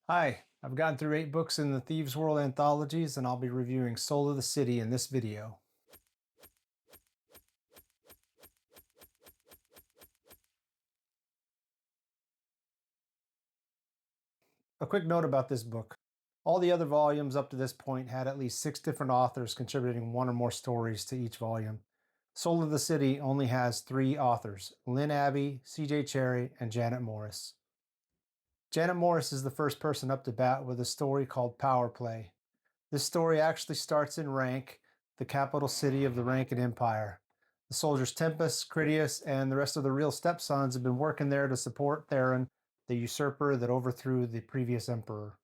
Hi, I've gotten through 8 books in the Thieves World anthologies, and I'll be reviewing Soul of the City in this video. A quick note about this book. All the other volumes up to this point had at least 6 different authors contributing 1 or more stories to each volume. Soul of the City only has 3 authors, Lynn Abbey, C.J. Cherryh, and Janet Morris. Janet Morris is the first person up to bat with a story called Power Play. This story actually starts in Rank, the capital city of the Rankin Empire. The soldiers Tempest, Critias, and the rest of the real stepsons have been working there to support Theron, the usurper that overthrew the previous emperor.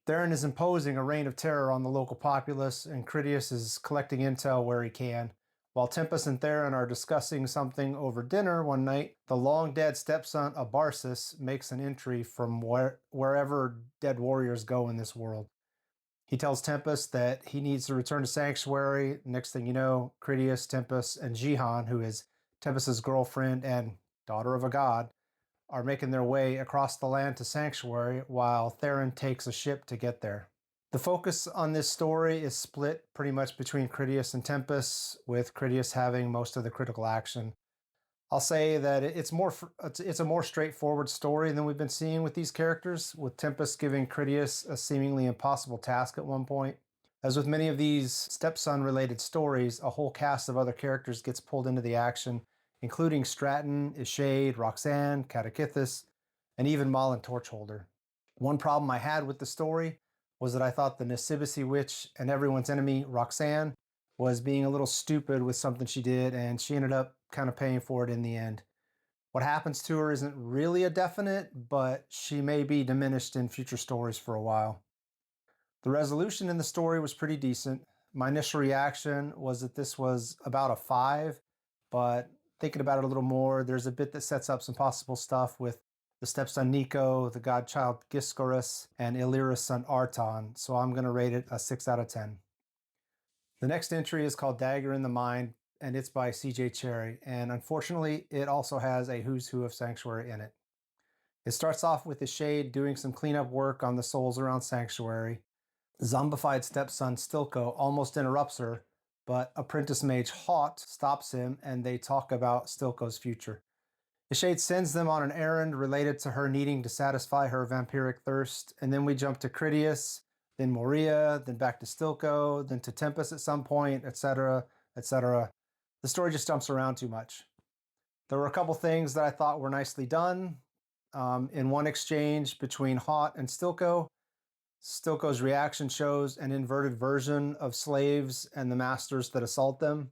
Theron is imposing a reign of terror on the local populace, and Critias is collecting intel where he can. While Tempest and Theron are discussing something over dinner one night, the long-dead stepson Abarsis makes an entry from wherever dead warriors go in this world. He tells Tempest that he needs to return to Sanctuary. Next thing you know, Critias, Tempest, and Jihan, who is Tempest's girlfriend and daughter of a god, are making their way across the land to Sanctuary while Theron takes a ship to get there. The focus on this story is split pretty much between Critias and Tempest, with Critias having most of the critical action. I'll say that it's a more straightforward story than we've been seeing with these characters, with Tempest giving Critias a seemingly impossible task at one point. As with many of these stepson-related stories, a whole cast of other characters gets pulled into the action, including Stratton, Ishade, Roxane, Catechithus, and even Malin Torchholder. One problem I had with the story was that I thought the Nacibisi witch and everyone's enemy, Roxane, was being a little stupid with something she did, and she ended up kind of paying for it in the end. What happens to her isn't really a definite, but she may be diminished in future stories for a while. The resolution in the story was pretty decent. My initial reaction was that this was about a 5, but thinking about it a little more, there's a bit that sets up some possible stuff with the stepson Nico, the godchild Giscorus, and Illyra's son Arton, so I'm going to rate it a 6 out of 10. The next entry is called Dagger in the Mind, and it's by C.J. Cherryh, and unfortunately, it also has a who's who of Sanctuary in it. It starts off with Ishade doing some cleanup work on the souls around Sanctuary. Zombified stepson Stilko almost interrupts her, but apprentice mage Haut stops him, and they talk about Stilko's future. Ishade sends them on an errand related to her needing to satisfy her vampiric thirst, and then we jump to Critias, then Moria, then back to Stilko, then to Tempest at some point, etc., etc. The story just jumps around too much. There were a couple things that I thought were nicely done. In one exchange between Haut and Stilko, Stilko's reaction shows an inverted version of slaves and the masters that assault them.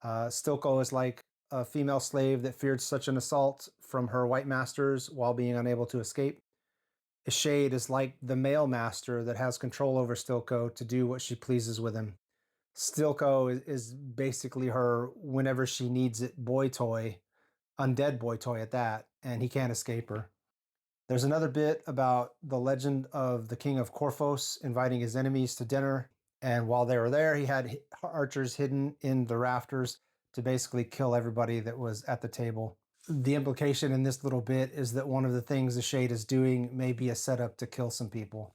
Stilko is like a female slave that feared such an assault from her white masters while being unable to escape. Ishade is like the male master that has control over Stilko to do what she pleases with him. Stilko is basically her whenever she needs it boy toy, undead boy toy at that, and he can't escape her. There's another bit about the legend of the king of Korphos inviting his enemies to dinner, and while they were there, he had archers hidden in the rafters to basically kill everybody that was at the table. The implication in this little bit is that one of the things the Shade is doing may be a setup to kill some people.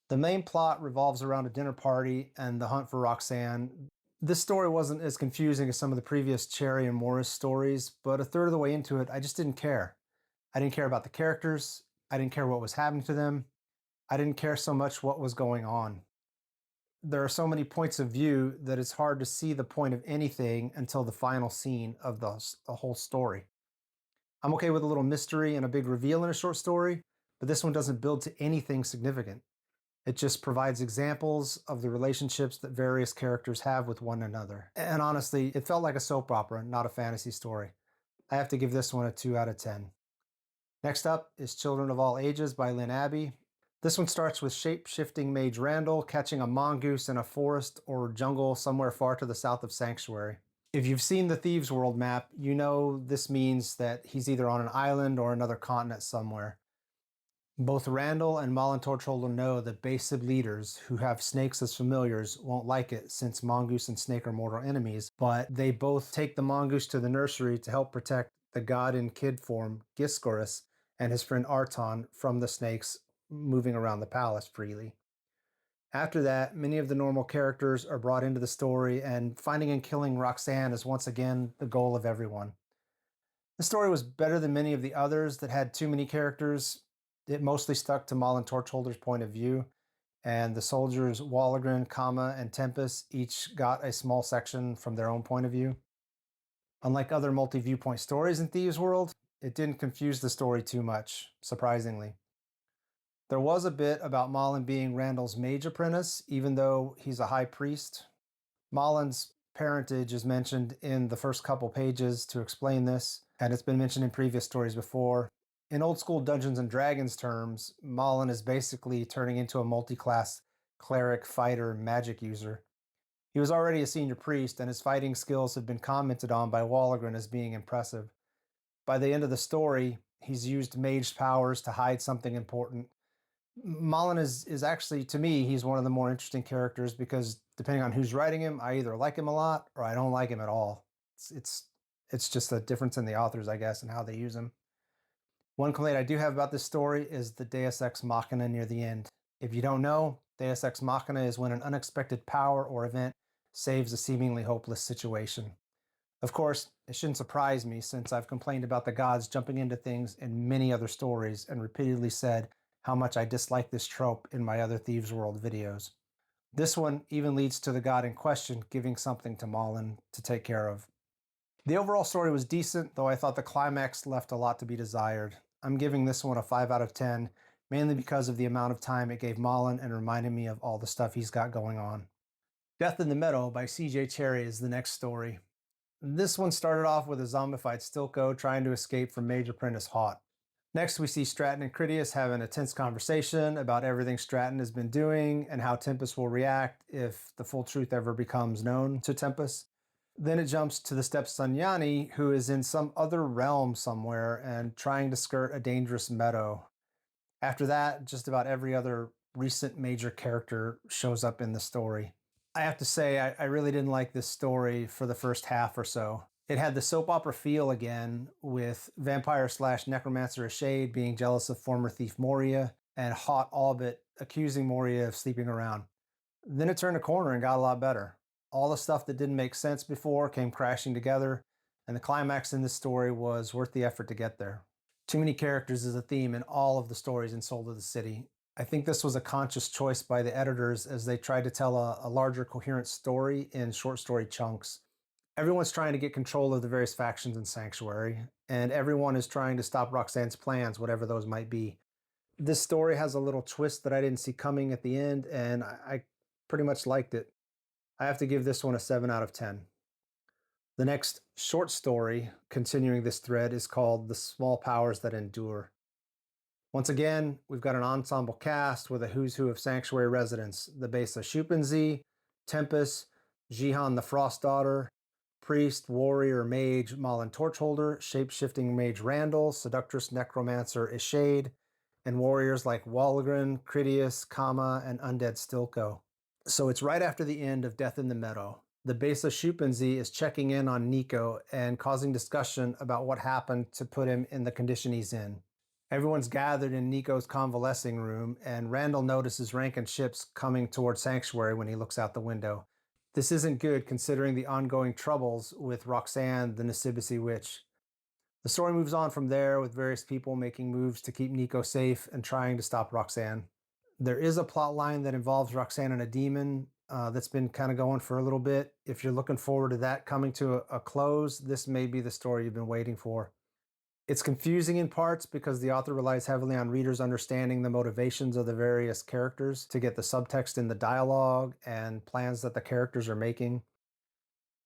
The main plot revolves around a dinner party and the hunt for Roxane. This story wasn't as confusing as some of the previous Cherryh and Morris stories, but a third of the way into it, I just didn't care. I didn't care about the characters. I didn't care what was happening to them. I didn't care so much what was going on. There are so many points of view that it's hard to see the point of anything until the final scene of the whole story. I'm okay with a little mystery and a big reveal in a short story, but this one doesn't build to anything significant. It just provides examples of the relationships that various characters have with one another. And honestly, it felt like a soap opera, not a fantasy story. I have to give this one a 2 out of 10. Next up is Children of All Ages by Lynn Abbey. This one starts with shape-shifting mage Randall catching a mongoose in a forest or jungle somewhere far to the south of Sanctuary. If you've seen the Thieves World map, you know this means that he's either on an island or another continent somewhere. Both Randall and Malin Torchholder know that base Sib leaders who have snakes as familiars won't like it since mongoose and snake are mortal enemies, but they both take the mongoose to the nursery to help protect the god in kid form, Giscorus, and his friend Arton from the snakes moving around the palace freely. After that, many of the normal characters are brought into the story, and finding and killing Roxane is once again the goal of everyone. The story was better than many of the others that had too many characters. It mostly stuck to Malin Torchholder's point of view, and the soldiers Wallegren, Kama, and Tempest each got a small section from their own point of view. Unlike other multi-viewpoint stories in Thieves World, it didn't confuse the story too much, surprisingly. There was a bit about Malin being Randall's mage apprentice, even though he's a high priest. Malin's parentage is mentioned in the first couple pages to explain this, and it's been mentioned in previous stories before. In old school Dungeons and Dragons terms, Malin is basically turning into a multi-class cleric, fighter, magic user. He was already a senior priest, and his fighting skills have been commented on by Wallegren as being impressive. By the end of the story, he's used mage powers to hide something important. Malin is actually, to me, he's one of the more interesting characters because depending on who's writing him, I either like him a lot or I don't like him at all. It's just a difference in the authors, I guess, and how they use him. One complaint I do have about this story is the Deus Ex Machina near the end. If you don't know, Deus Ex Machina is when an unexpected power or event saves a seemingly hopeless situation. Of course, it shouldn't surprise me since I've complained about the gods jumping into things in many other stories and repeatedly said how much I dislike this trope in my other Thieves World videos. This one even leads to the god in question giving something to Malin to take care of. The overall story was decent, though I thought the climax left a lot to be desired. I'm giving this one a 5 out of 10, mainly because of the amount of time it gave Malin and reminded me of all the stuff he's got going on. Death in the Meadow by C.J. Cherryh is the next story. This one started off with a zombified Stilko trying to escape from Mage Apprentice Haught. Next, we see Stratton and Critias having a tense conversation about everything Stratton has been doing and how Tempest will react if the full truth ever becomes known to Tempest. Then it jumps to the stepson Yanni, who is in some other realm somewhere and trying to skirt a dangerous Meadow. After that, just about every other recent major character shows up in the story. I have to say, I really didn't like this story for the first half or so. It had the soap opera feel again, with vampire slash necromancer Ashade being jealous of former thief Moria, and Haught Albert accusing Moria of sleeping around. Then it turned a corner and got a lot better. All the stuff that didn't make sense before came crashing together, and the climax in this story was worth the effort to get there. Too many characters is a theme in all of the stories in Soul of the City. I think this was a conscious choice by the editors as they tried to tell a larger coherent story in short story chunks. Everyone's trying to get control of the various factions in Sanctuary, and everyone is trying to stop Roxane's plans, whatever those might be. This story has a little twist that I didn't see coming at the end, and I pretty much liked it. I have to give this one a 7 out of 10. The next short story, continuing this thread, is called The Small Powers That Endure. Once again, we've got an ensemble cast with a who's who of Sanctuary residents. The Besa Shupenzi, Tempest, Jihan the Frost Daughter, Priest, Warrior, Mage, Malin Torchholder, Shape-Shifting Mage Randall, Seductress Necromancer Ishade, and warriors like Wallegren, Critias, Kama, and Undead Stilko. So it's right after the end of Death in the Meadow. The Besa Shupenzi is checking in on Nico and causing discussion about what happened to put him in the condition he's in. Everyone's gathered in Nico's convalescing room, and Randall notices Rankin ships coming toward Sanctuary when he looks out the window. This isn't good considering the ongoing troubles with Roxane, the Nisibisi witch. The story moves on from there with various people making moves to keep Nico safe and trying to stop Roxane. There is a plot line that involves Roxane and a demon that's been kind of going for a little bit. If you're looking forward to that coming to a close, this may be the story you've been waiting for. It's confusing in parts because the author relies heavily on readers understanding the motivations of the various characters to get the subtext in the dialogue and plans that the characters are making.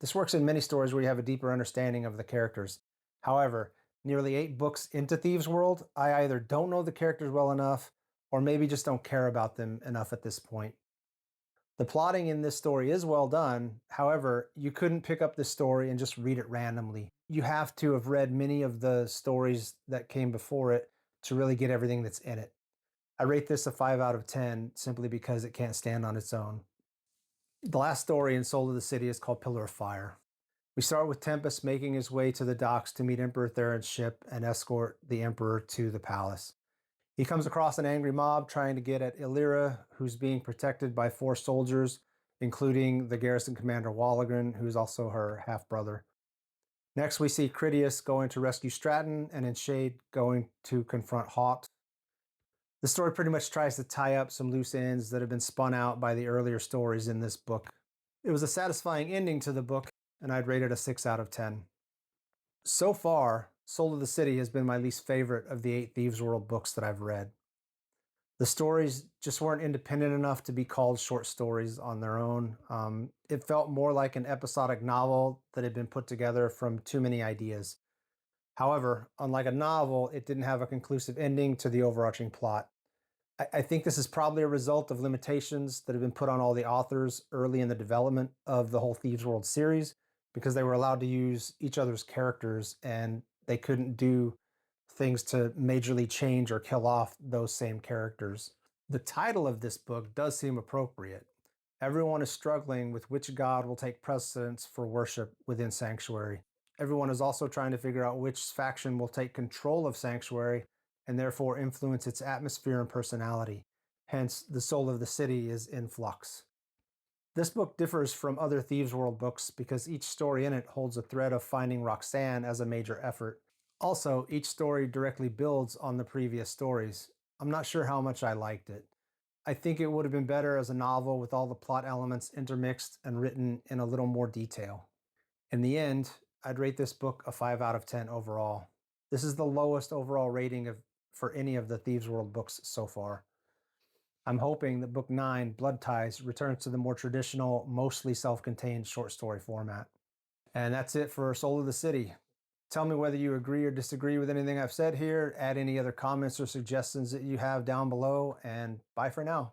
This works in many stories where you have a deeper understanding of the characters. However, nearly 8 books into Thieves World, I either don't know the characters well enough or maybe just don't care about them enough at this point. The plotting in this story is well done. However, you couldn't pick up this story and just read it randomly. You have to have read many of the stories that came before it to really get everything that's in it. I rate this a 5 out of 10 simply because it can't stand on its own. The last story in Soul of the City is called Pillar of Fire. We start with Tempest making his way to the docks to meet Emperor Theron's ship and escort the Emperor to the palace. He comes across an angry mob trying to get at Illyra, who's being protected by 4 soldiers, including the garrison commander Walligren, who's also her half-brother. Next, we see Critias going to rescue Stratton, and in Shade going to confront Hawk. The story pretty much tries to tie up some loose ends that have been spun out by the earlier stories in this book. It was a satisfying ending to the book, and I'd rate it a 6 out of 10. So far, Soul of the City has been my least favorite of the 8 Thieves World books that I've read. The stories just weren't independent enough to be called short stories on their own. It felt more like an episodic novel that had been put together from too many ideas. However, unlike a novel, it didn't have a conclusive ending to the overarching plot. I think this is probably a result of limitations that have been put on all the authors early in the development of the whole Thieves World series, because they were allowed to use each other's characters and they couldn't do things to majorly change or kill off those same characters. The title of this book does seem appropriate. Everyone is struggling with which god will take precedence for worship within Sanctuary. Everyone is also trying to figure out which faction will take control of Sanctuary and therefore influence its atmosphere and personality. Hence, the soul of the city is in flux. This book differs from other Thieves World books because each story in it holds a thread of finding Roxane as a major effort. Also, each story directly builds on the previous stories. I'm not sure how much I liked it. I think it would have been better as a novel with all the plot elements intermixed and written in a little more detail. In the end, I'd rate this book a 5 out of 10 overall. This is the lowest overall rating for any of the Thieves World books so far. I'm hoping that Book 9, Blood Ties, returns to the more traditional, mostly self-contained short story format. And that's it for Soul of the City. Tell me whether you agree or disagree with anything I've said here. Add any other comments or suggestions that you have down below, and bye for now.